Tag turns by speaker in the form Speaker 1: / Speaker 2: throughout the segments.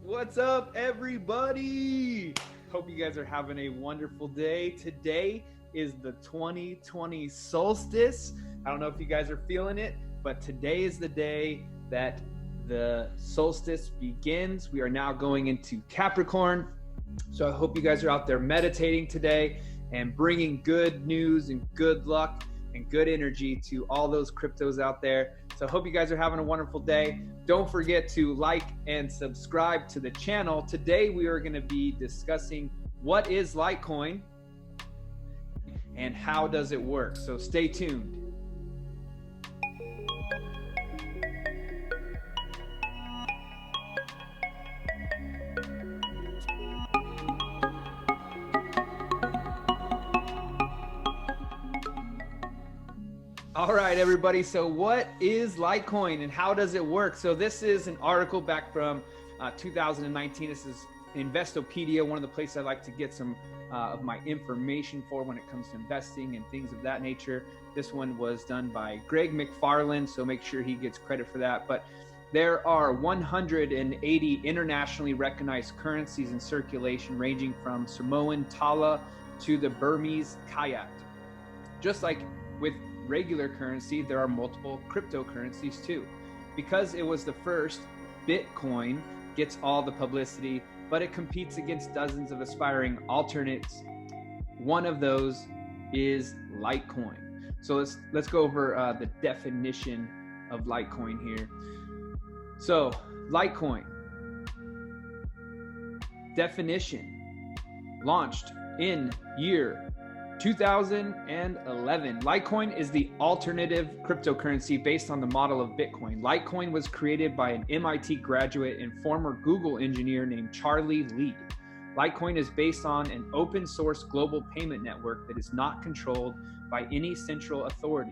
Speaker 1: What's up, everybody? Hope you guys are having a wonderful day. Today is the 2020 solstice. I don't know if you guys are feeling it, but today is the day that the solstice begins. We are now going into Capricorn. So I hope you guys are out there meditating today and bringing good news and good luck and good energy to all those cryptos out there. So I hope you guys are having a wonderful day. Don't forget to like and subscribe to the channel. Today we are going to be discussing what is Litecoin and how does it work. So stay tuned. All right, everybody. So what is Litecoin and how does it work? So this is an article back from 2019. This is Investopedia, one of the places I like to get some of my information for when it comes to investing and things of that nature. This one was done by Greg McFarland, so make sure he gets credit for that. But there are 180 internationally recognized currencies in circulation, ranging from Samoan Tala to the Burmese Kyat. Just like with regular currency, there are multiple cryptocurrencies too. Because it was the first, Bitcoin gets all the publicity, but it competes against dozens of aspiring alternates. One of those is Litecoin. So let's go over the definition of Litecoin here. So Litecoin definition: launched in year 2011. Litecoin is the alternative cryptocurrency based on the model of Bitcoin. Litecoin was created by an MIT graduate and former Google engineer named Charlie Lee. Litecoin is based on an open source global payment network that is not controlled by any central authority.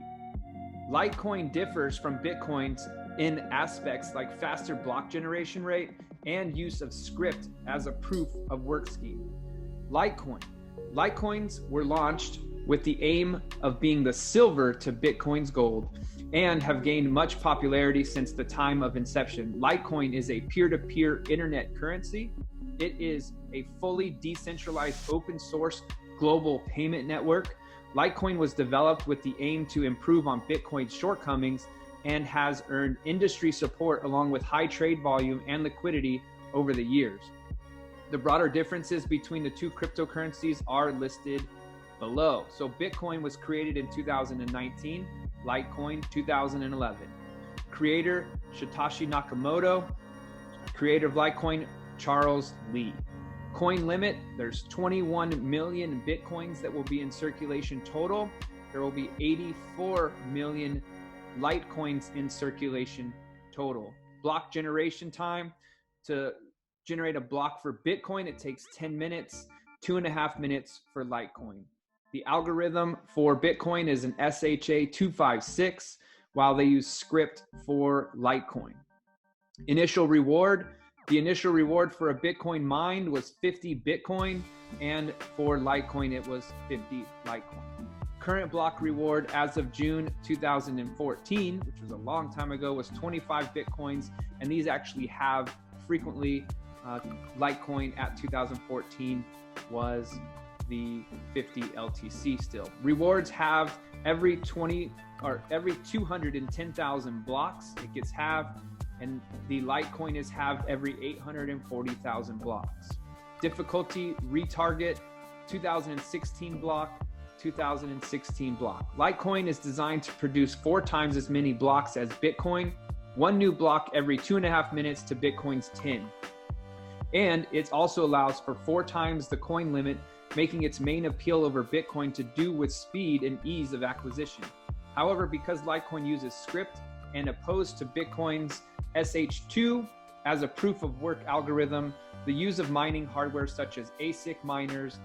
Speaker 1: Litecoin differs from Bitcoin's in aspects like faster block generation rate and use of script as a proof of work scheme. Litecoins were launched with the aim of being the silver to Bitcoin's gold and have gained much popularity since the time of inception. Litecoin is a peer-to-peer internet currency. It is a fully decentralized open source global payment network. Litecoin was developed with the aim to improve on Bitcoin's shortcomings and has earned industry support along with high trade volume and liquidity over the years. The broader differences between the two cryptocurrencies are listed below. So Bitcoin was created in 2019, Litecoin 2011. Creator Satoshi Nakamoto, creator of Litecoin Charles Lee. Coin limit: there's 21 million Bitcoins that will be in circulation total. There will be 84 million Litecoins in circulation total. Block generation time: to generate a block for Bitcoin, it takes 10 minutes, 2.5 minutes for Litecoin. The algorithm for Bitcoin is an SHA-256, while they use script for Litecoin. Initial reward: the initial reward for a Bitcoin mined was 50 Bitcoin, and for Litecoin it was 50 Litecoin. Current block reward as of June 2014, which was a long time ago, was 25 Bitcoins, and these actually have frequently Litecoin at 2014 was the 50 LTC still. Rewards have every 210,000 blocks, it gets halved, and the Litecoin is halved every 840,000 blocks. Difficulty: retarget 2016 block, 2016 block. Litecoin is designed to produce 4 times as many blocks as Bitcoin, 1 new block every 2.5 minutes to Bitcoin's 10. And it also allows for 4 times the coin limit, making its main appeal over Bitcoin to do with speed and ease of acquisition. However, because Litecoin uses script and opposed to Bitcoin's SH2 as a proof of work algorithm, the use of mining hardware such as ASIC miners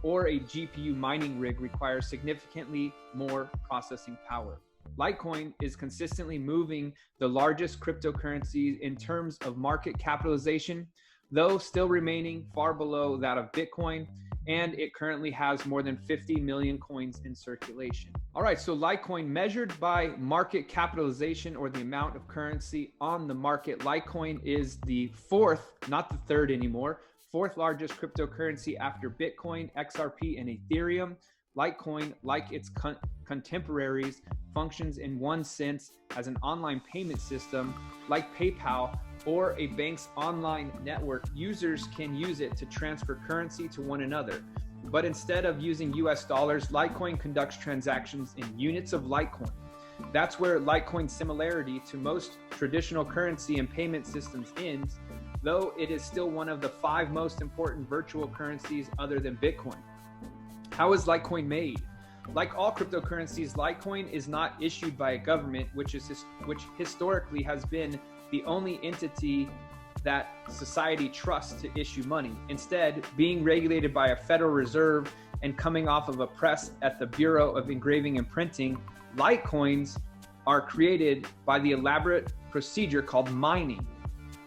Speaker 1: or a GPU mining rig requires significantly more processing power. Litecoin is consistently moving the largest cryptocurrencies in terms of market capitalization. though still remaining far below that of Bitcoin, and it currently has more than 50 million coins in circulation. All right, so Litecoin, measured by market capitalization, or the amount of currency on the market, Litecoin is the fourth, not the third anymore, fourth largest cryptocurrency after Bitcoin, XRP, and Ethereum. Litecoin, like its contemporaries, functions in one sense as an online payment system like PayPal or a bank's online network. Users can use it to transfer currency to one another. But instead of using US dollars, Litecoin conducts transactions in units of Litecoin. That's where Litecoin's similarity to most traditional currency and payment systems ends, though it is still one of the 5 most important virtual currencies other than Bitcoin. How is Litecoin made? Like all cryptocurrencies, Litecoin is not issued by a government, which historically has been the only entity that society trusts to issue money. Instead, being regulated by a Federal Reserve and coming off of a press at the Bureau of Engraving and Printing, Litecoins are created by the elaborate procedure called mining,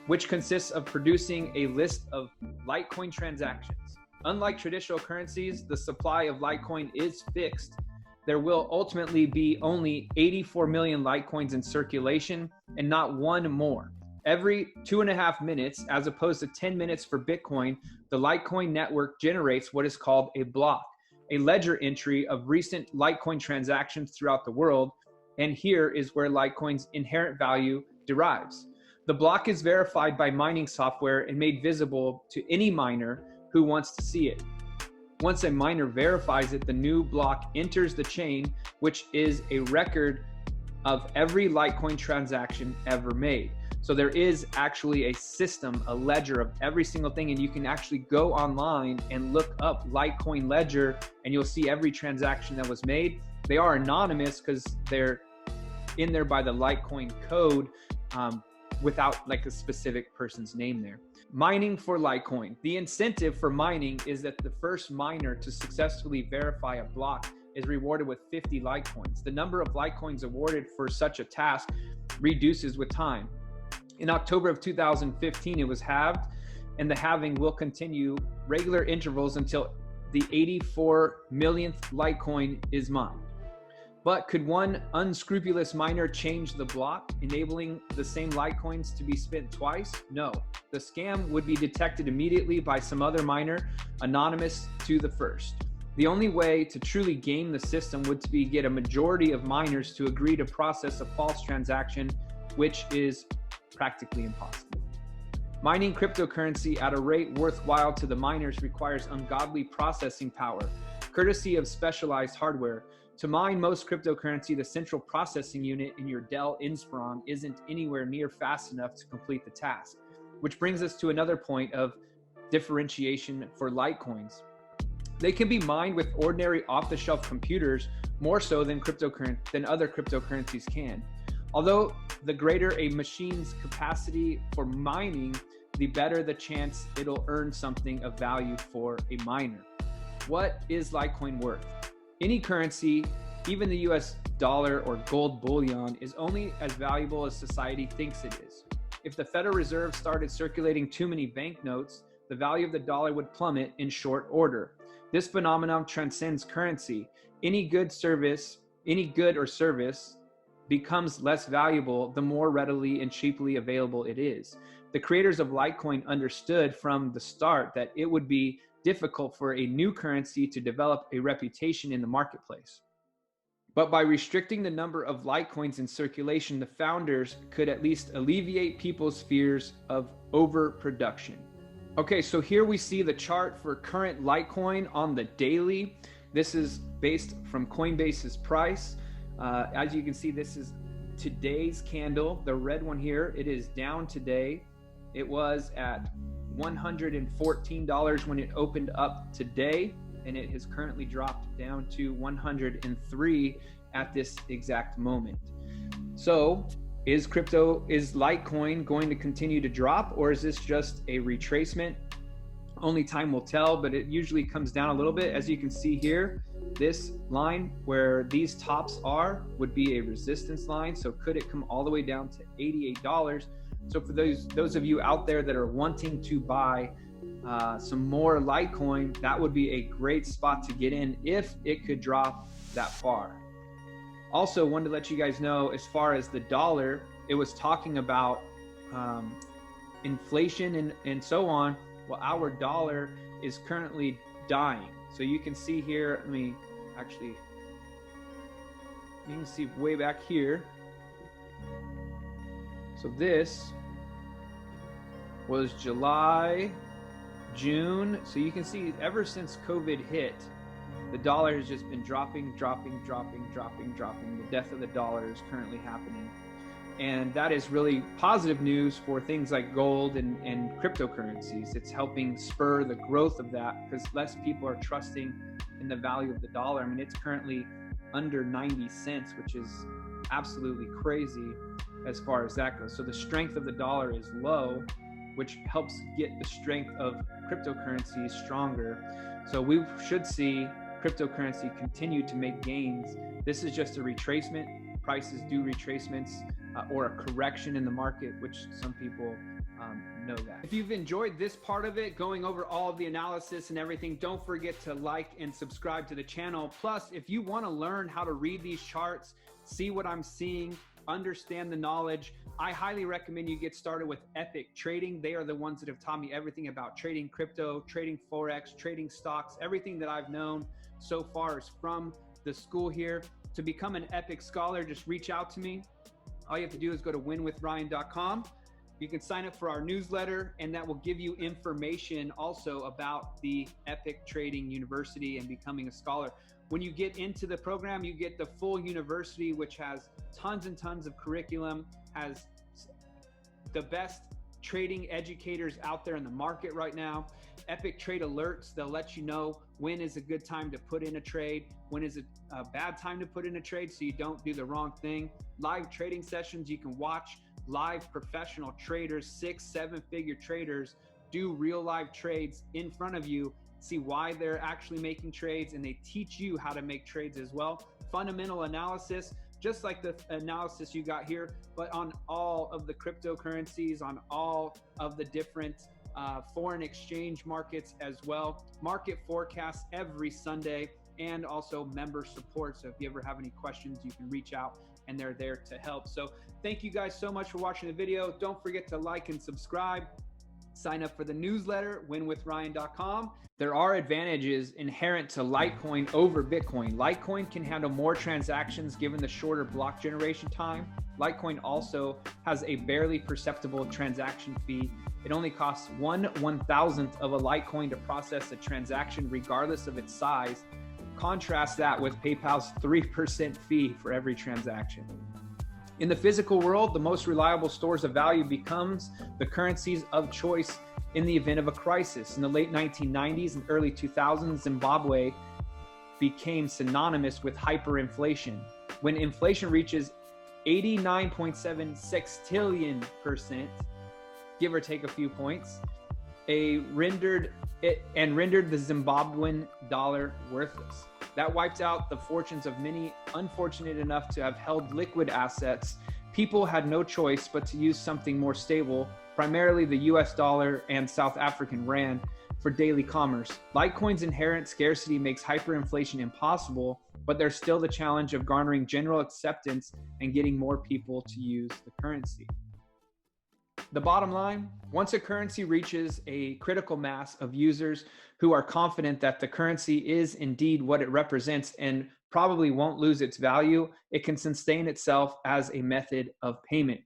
Speaker 1: which consists of producing a list of Litecoin transactions. Unlike traditional currencies, the supply of Litecoin is fixed. There will ultimately be only 84 million Litecoins in circulation and not one more. Every 2.5 minutes, as opposed to 10 minutes for Bitcoin, the Litecoin network generates what is called a block, a ledger entry of recent Litecoin transactions throughout the world. And here is where Litecoin's inherent value derives. The block is verified by mining software and made visible to any miner who wants to see it. Once a miner verifies it, the new block enters the chain, which is a record of every Litecoin transaction ever made. So there is actually a system, a ledger of every single thing, and you can actually go online and look up Litecoin ledger and you'll see every transaction that was made. They are anonymous because they're in there by the Litecoin code, without like a specific person's name there. Mining for Litecoin. The incentive for mining is that the first miner to successfully verify a block is rewarded with 50 Litecoins. The number of Litecoins awarded for such a task reduces with time. In October of 2015, it was halved, and the halving will continue regular intervals until the 84 millionth Litecoin is mined. But could one unscrupulous miner change the block, enabling the same Litecoins to be spent twice? No. The scam would be detected immediately by some other miner, anonymous to the first. The only way to truly game the system would be to get a majority of miners to agree to process a false transaction, which is practically impossible. Mining cryptocurrency at a rate worthwhile to the miners requires ungodly processing power, courtesy of specialized hardware. To mine most cryptocurrency, the central processing unit in your Dell Inspiron isn't anywhere near fast enough to complete the task, which brings us to another point of differentiation for Litecoins. They can be mined with ordinary off-the-shelf computers more so than other cryptocurrencies can. Although the greater a machine's capacity for mining, the better the chance it'll earn something of value for a miner. What is Litecoin worth? Any currency, even the US dollar or gold bullion, is only as valuable as society thinks it is. If the Federal Reserve started circulating too many banknotes, the value of the dollar would plummet in short order. This phenomenon transcends currency. Any good or service becomes less valuable the more readily and cheaply available it is. The creators of Litecoin understood from the start that it would be difficult for a new currency to develop a reputation in the marketplace. But by restricting the number of Litecoins in circulation, the founders could at least alleviate people's fears of overproduction. Okay, so here we see the chart for current Litecoin on the daily. This is based from Coinbase's price. As you can see, this is today's candle, the red one here. It is down today. It was at $114 when it opened up today, and it has currently dropped down to $103 at this exact moment. So is Litecoin going to continue to drop, or is this just a retracement? Only time will tell, but it usually comes down a little bit. As you can see here, this line where these tops are would be a resistance line. So could it come all the way down to $88? So for those of you out there that are wanting to buy some more Litecoin, that would be a great spot to get in if it could drop that far. Also, wanted to let you guys know, as far as the dollar, it was talking about inflation and so on. Well, our dollar is currently dying. So you can see here, you can see way back here. So this was July, June. So you can see ever since COVID hit, the dollar has just been dropping. The death of the dollar is currently happening. And that is really positive news for things like gold and cryptocurrencies. It's helping spur the growth of that because less people are trusting in the value of the dollar. I mean, it's currently under 90 cents, which is absolutely crazy as far as that goes. So the strength of the dollar is low, which helps get the strength of cryptocurrencies stronger. So we should see cryptocurrency continue to make gains. This is just a retracement. Prices do retracements or a correction in the market, which some people know that. If you've enjoyed this part of it, going over all of the analysis and everything, don't forget to like and subscribe to the channel. Plus, if you want to learn how to read these charts, see what I'm seeing, understand the knowledge, I highly recommend you get started with Epic Trading. They are the ones that have taught me everything about trading crypto, trading Forex, trading stocks. Everything that I've known so far is from the school here. To become an Epic Scholar, just reach out to me. All you have to do is go to winwithryan.com. You can sign up for our newsletter, and that will give you information also about the Epic Trading University and becoming a scholar. When you get into the program, you get the full university, which has tons and tons of curriculum, has the best trading educators out there in the market right now. Epic Trade Alerts, they'll let you know when is a good time to put in a trade, when is a bad time to put in a trade so you don't do the wrong thing. Live trading sessions, you can watch live professional traders, 6-7 figure traders do real live trades in front of you, see why they're actually making trades, and they teach you how to make trades as well. Fundamental analysis, just like the analysis you got here, but on all of the cryptocurrencies, on all of the different foreign exchange markets as well. Market forecasts every Sunday, and also member support. So if you ever have any questions, you can reach out and they're there to help. So thank you guys so much for watching the video. Don't forget to like and subscribe. Sign up for the newsletter, winwithryan.com. There are advantages inherent to Litecoin over Bitcoin. Litecoin can handle more transactions given the shorter block generation time. Litecoin also has a barely perceptible transaction fee. It only costs 1/1000th of a Litecoin to process a transaction regardless of its size. Contrast that with PayPal's 3% fee for every transaction. In the physical world, the most reliable stores of value becomes the currencies of choice in the event of a crisis. In the late 1990s and early 2000s, Zimbabwe became synonymous with hyperinflation. When inflation reaches 89.7 sextillion%, give or take a few points, rendered the Zimbabwean dollar worthless. That wiped out the fortunes of many unfortunate enough to have held liquid assets. People had no choice but to use something more stable, primarily the US dollar and South African rand, for daily commerce. Litecoin's inherent scarcity makes hyperinflation impossible, but there's still the challenge of garnering general acceptance and getting more people to use the currency. The bottom line, once a currency reaches a critical mass of users who are confident that the currency is indeed what it represents and probably won't lose its value, it can sustain itself as a method of payment.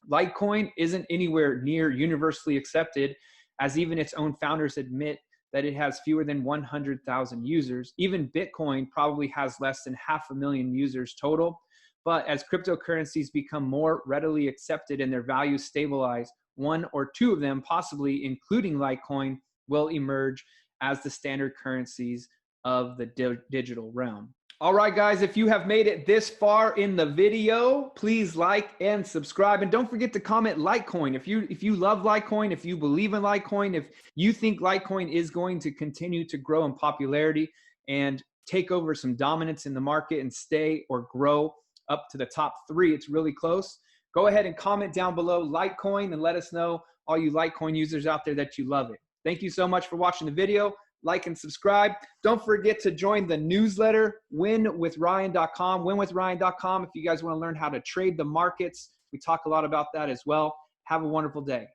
Speaker 1: Litecoin isn't anywhere near universally accepted, as even its own founders admit that it has fewer than 100,000 users. Even Bitcoin probably has less than 500,000 users total. But as cryptocurrencies become more readily accepted and their values stabilize, one or two of them, possibly including Litecoin, will emerge as the standard currencies of the digital realm. All right, guys, if you have made it this far in the video, please like and subscribe. And don't forget to comment Litecoin. If you love Litecoin, if you believe in Litecoin, if you think Litecoin is going to continue to grow in popularity and take over some dominance in the market and stay or grow up to the top 3, it's really close. Go ahead and comment down below Litecoin and let us know, all you Litecoin users out there, that you love it. Thank you so much for watching the video. Like and subscribe. Don't forget to join the newsletter, winwithryan.com, winwithryan.com, if you guys want to learn how to trade the markets. We talk a lot about that as well. Have a wonderful day.